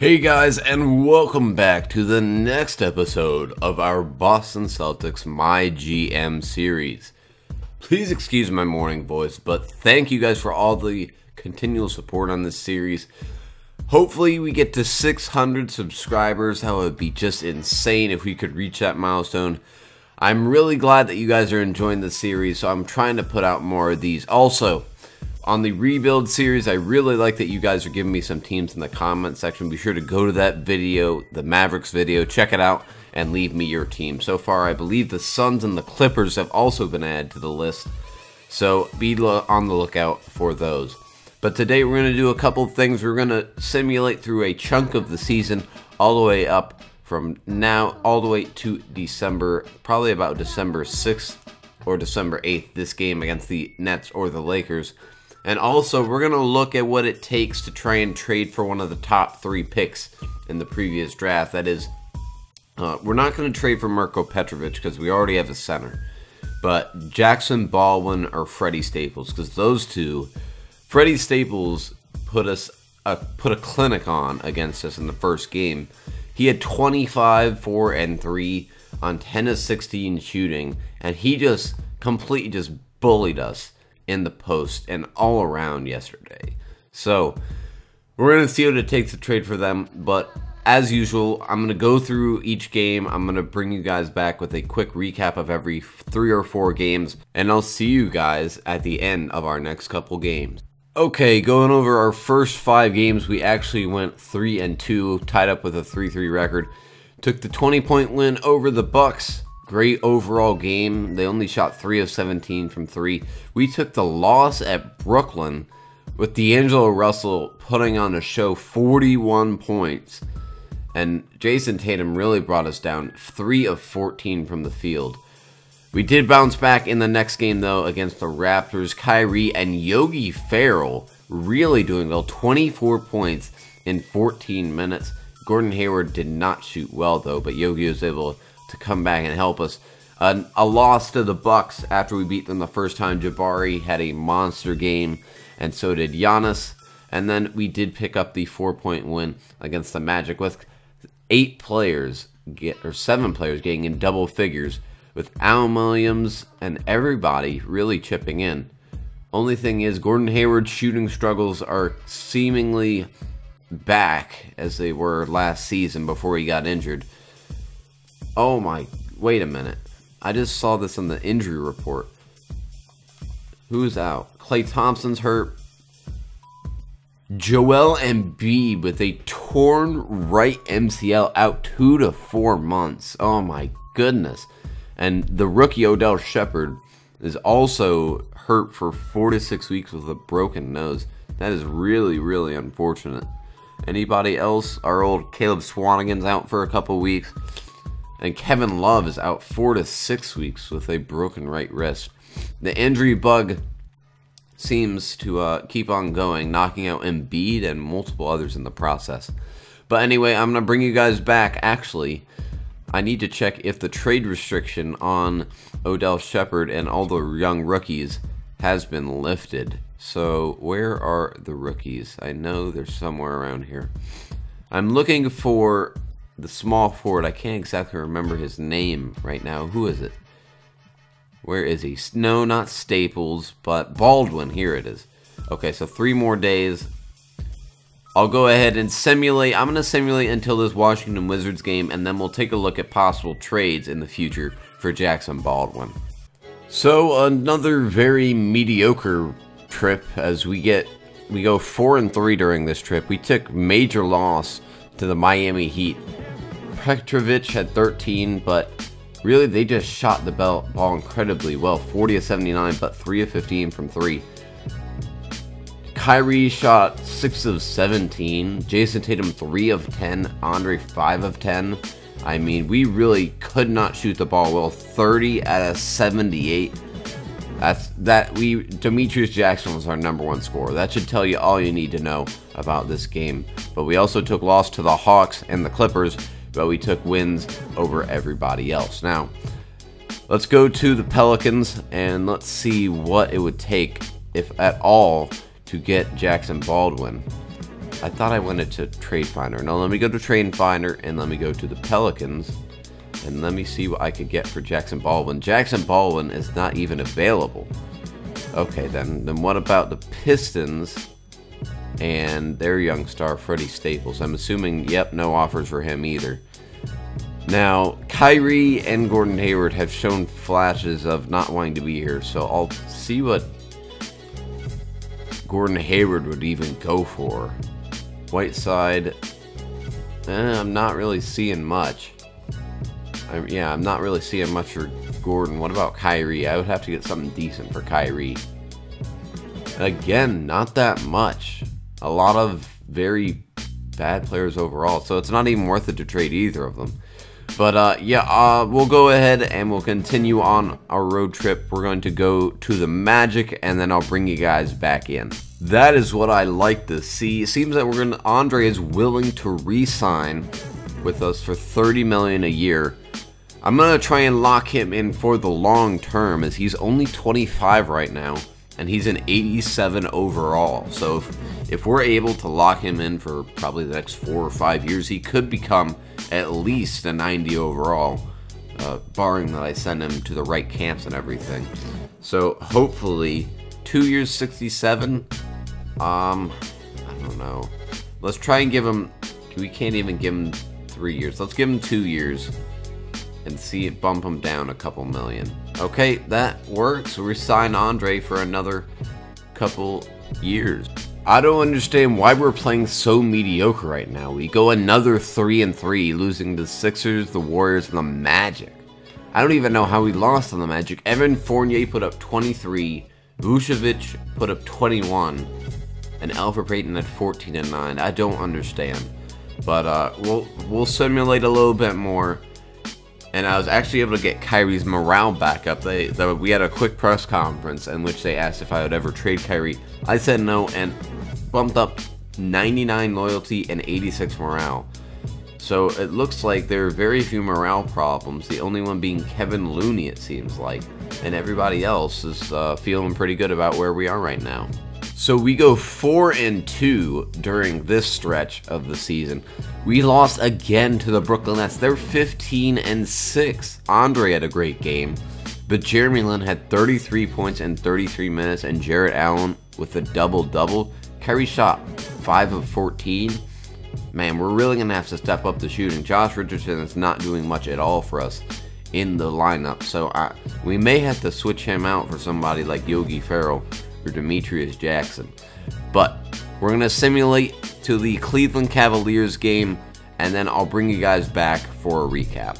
Hey guys, and welcome back to the next episode of our Boston Celtics MyGM series. Please excuse my morning voice, but thank you guys for all the continual support on this series. Hopefully we get to 600 subscribers. That would be just insane if we could reach that milestone. I'm really glad that you guys are enjoying the series, so I'm trying to put out more of these. Also, on the rebuild series, I really like that you guys are giving me some teams in the comment section. Be sure to go to that video, the Mavericks video, check it out, and leave me your team. So far, I believe the Suns and the Clippers have also been added to the list, so be on the lookout for those. But today we're going to do a couple of things. We're going to simulate through a chunk of the season, all the way up from now, all the way to December, probably about December 6th or December 8th, this game against the Nets or the Lakers. And also, we're going to look at what it takes to try and trade for one of the top 3 picks in the previous draft. That is, we're not going to trade for Mirko Petrovic because we already have a center. But Jackson Baldwin or Freddie Staples, because those two, Freddie Staples put a clinic on against us in the first game. He had 25, 4, and 3 on 10 of 16 shooting, and he just completely just bullied us in the post and all around yesterday. So we're going to see what it takes to trade for them, but as usual, I'm going to go through each game. I'm going to bring you guys back with a quick recap of every 3 or 4 games, and I'll see you guys at the end of our next couple games. Okay, going over our first 5 games, we actually went 3-2, tied up with a 3-3 record. Took the 20-point win over the Bucks. Great overall game. They only shot 3 of 17 from 3. We took the loss at Brooklyn with D'Angelo Russell putting on a show, 41 points. And Jason Tatum really brought us down, 3 of 14 from the field. We did bounce back in the next game, though, against the Raptors. Kyrie and Yogi Ferrell really doing well, 24 points in 14 minutes. Gordon Hayward did not shoot well, though, but Yogi was able to come back and help us. A loss to the Bucks after we beat them the first time. Jabari had a monster game, and so did Giannis. And then we did pick up the 4-point win against the Magic with 7 players getting in double figures, with Al Williams and everybody really chipping in. Only thing is, Gordon Hayward's shooting struggles are seemingly back as they were last season before he got injured. Oh my, wait a minute. I just saw this on the injury report. Who's out? Klay Thompson's hurt. Joel Embiid with a torn right MCL, out 2 to 4 months. Oh my goodness. And the rookie Odell Shepherd is also hurt for 4 to 6 weeks with a broken nose. That is really, really unfortunate. Anybody else? Our old Caleb Swanigan's out for a couple weeks. And Kevin Love is out 4 to 6 weeks with a broken right wrist. The injury bug seems to keep on going, knocking out Embiid and multiple others in the process. But anyway, I'm going to bring you guys back. Actually, I need to check if the trade restriction on Odell Shepherd and all the young rookies has been lifted. So where are the rookies? I know they're somewhere around here. I'm looking for the small forward. I can't exactly remember his name right now. Who is it? Where is he? No, not Staples, but Baldwin. Here it is. Okay, so 3 more days. I'll go ahead and simulate. I'm going to simulate until this Washington Wizards game, and then we'll take a look at possible trades in the future for Jackson Baldwin. So another very mediocre trip as we go 4-3 during this trip. We took major loss to the Miami Heat. Petrovic had 13, but really they just shot the ball incredibly well. 40 of 79, but 3 of 15 from 3. Kyrie shot 6 of 17. Jason Tatum 3 of 10. Andre 5 of 10. I mean, we really could not shoot the ball well. 30 out of 78. Demetrius Jackson was our #1 scorer. That should tell you all you need to know about this game. But we also took loss to the Hawks and the Clippers, but we took wins over everybody else. Now, let's go to the Pelicans and let's see what it would take, if at all, to get Jackson Baldwin. I thought I went into Trade Finder. No, let me go to Trade Finder and let me go to the Pelicans. And let me see what I could get for Jackson Baldwin. Jackson Baldwin is not even available. Okay, then what about the Pistons and their young star, Freddie Staples? I'm assuming, yep, no offers for him either. Now, Kyrie and Gordon Hayward have shown flashes of not wanting to be here, so I'll see what Gordon Hayward would even go for. Whiteside, I'm not really seeing much. I'm not really seeing much for Gordon. What about Kyrie? I would have to get something decent for Kyrie. Again, not that much. A lot of very bad players overall, so it's not even worth it to trade either of them. But we'll go ahead and we'll continue on our road trip. We're going to go to the Magic, and then I'll bring you guys back in. That is what I like to see. It seems that Andre is willing to re-sign with us for $30 million a year. I'm going to try and lock him in for the long term, as he's only 25 right now, and he's an 87 overall. So if we're able to lock him in for probably the next 4 or 5 years, he could become at least a 90 overall, barring that I send him to the right camps and everything. So hopefully 2 years 67. I don't know. Let's try and give him. We can't even give him 3 years. Let's give him 2 years and see it bump him down a couple million. Okay, that works. We sign Andre for another couple years. I don't understand why we're playing so mediocre right now. We go another 3-3, losing to the Sixers, the Warriors, and the Magic. I don't even know how we lost on the Magic. Evan Fournier put up 23, Vucevic put up 21, and Alfred Payton at 14 and 9. I don't understand, but we'll simulate a little bit more. And I was actually able to get Kyrie's morale back up. We had a quick press conference in which they asked if I would ever trade Kyrie. I said no, and bumped up 99 loyalty and 86 morale. So it looks like there are very few morale problems, the only one being Kevin Looney, it seems like. And everybody else is feeling pretty good about where we are right now. So we go 4-2 during this stretch of the season. We lost again to the Brooklyn Nets. They're 15-6. Andre had a great game, but Jeremy Lin had 33 points in 33 minutes, and Jarrett Allen with a double-double. Kyrie shot 5 of 14. Man, we're really going to have to step up the shooting. Josh Richardson is not doing much at all for us in the lineup, so we may have to switch him out for somebody like Yogi Ferrell or Demetrius Jackson. But we're going to simulate to the Cleveland Cavaliers game, and then I'll bring you guys back for a recap.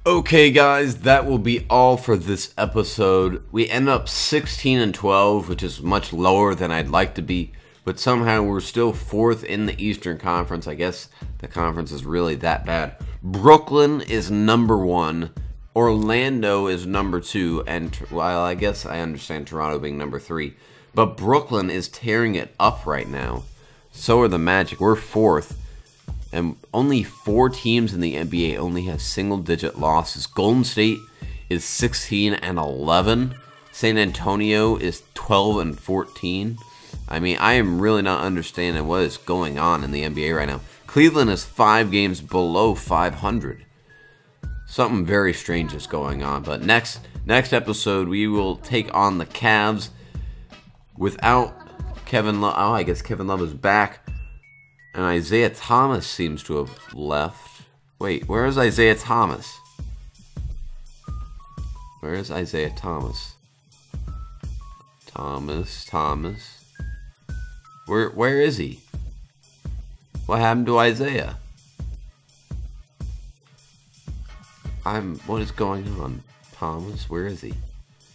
Okay guys, that will be all for this episode. We end up 16-12, which is much lower than I'd like to be, but somehow we're still 4th in the Eastern Conference. I guess the conference is really that bad. Brooklyn is number 1. Orlando is number 2, and well, I guess I understand Toronto being number 3. But Brooklyn is tearing it up right now. So are the Magic. We're 4th. And only 4 teams in the NBA only have single-digit losses. Golden State is 16-11. San Antonio is 12-14. I mean, I am really not understanding what is going on in the NBA right now. Cleveland is 5 games below 500. Something very strange is going on. But next episode, we will take on the Cavs without Kevin Love. Oh, I guess Kevin Love is back. And Isaiah Thomas seems to have left. Wait, where is Isaiah Thomas? Where is Isaiah Thomas? Thomas. Where is he? What happened to Isaiah? What is going on? Thomas, where is he?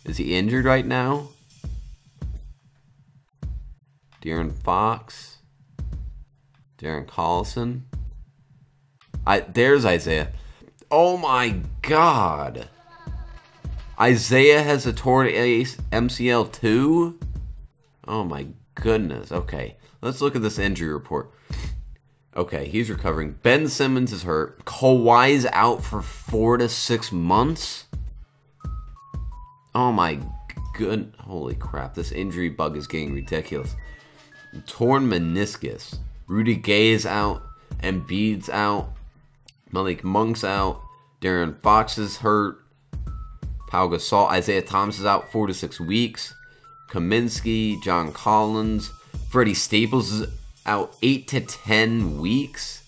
Is he injured right now? De'Aaron Fox. Darren Collison. There's Isaiah. Oh my god. Isaiah has a torn MCL too? Oh my goodness. Okay, let's look at this injury report. Okay, he's recovering. Ben Simmons is hurt. Kawhi's out for 4 to 6 months? Oh my good. Holy crap, this injury bug is getting ridiculous. Torn meniscus. Rudy Gay is out. Embiid's out. Malik Monk's out. Darren Fox is hurt. Pau Gasol, Isaiah Thomas is out 4 to 6 weeks. Kaminsky, John Collins, Freddie Staples is out 8 to 10 weeks.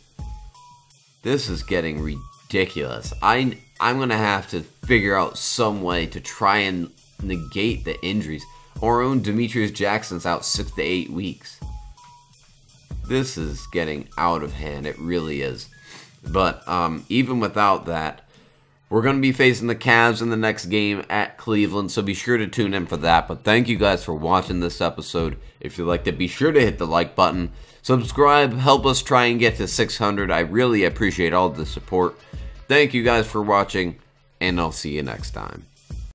This is getting ridiculous. I'm gonna have to figure out some way to try and negate the injuries. Our own Demetrius Jackson's out 6 to 8 weeks. This is getting out of hand. It really is. But even without that, we're going to be facing the Cavs in the next game at Cleveland, so be sure to tune in for that. But thank you guys for watching this episode. If you liked it, be sure to hit the like button. Subscribe, help us try and get to 600. I really appreciate all the support. Thank you guys for watching, and I'll see you next time.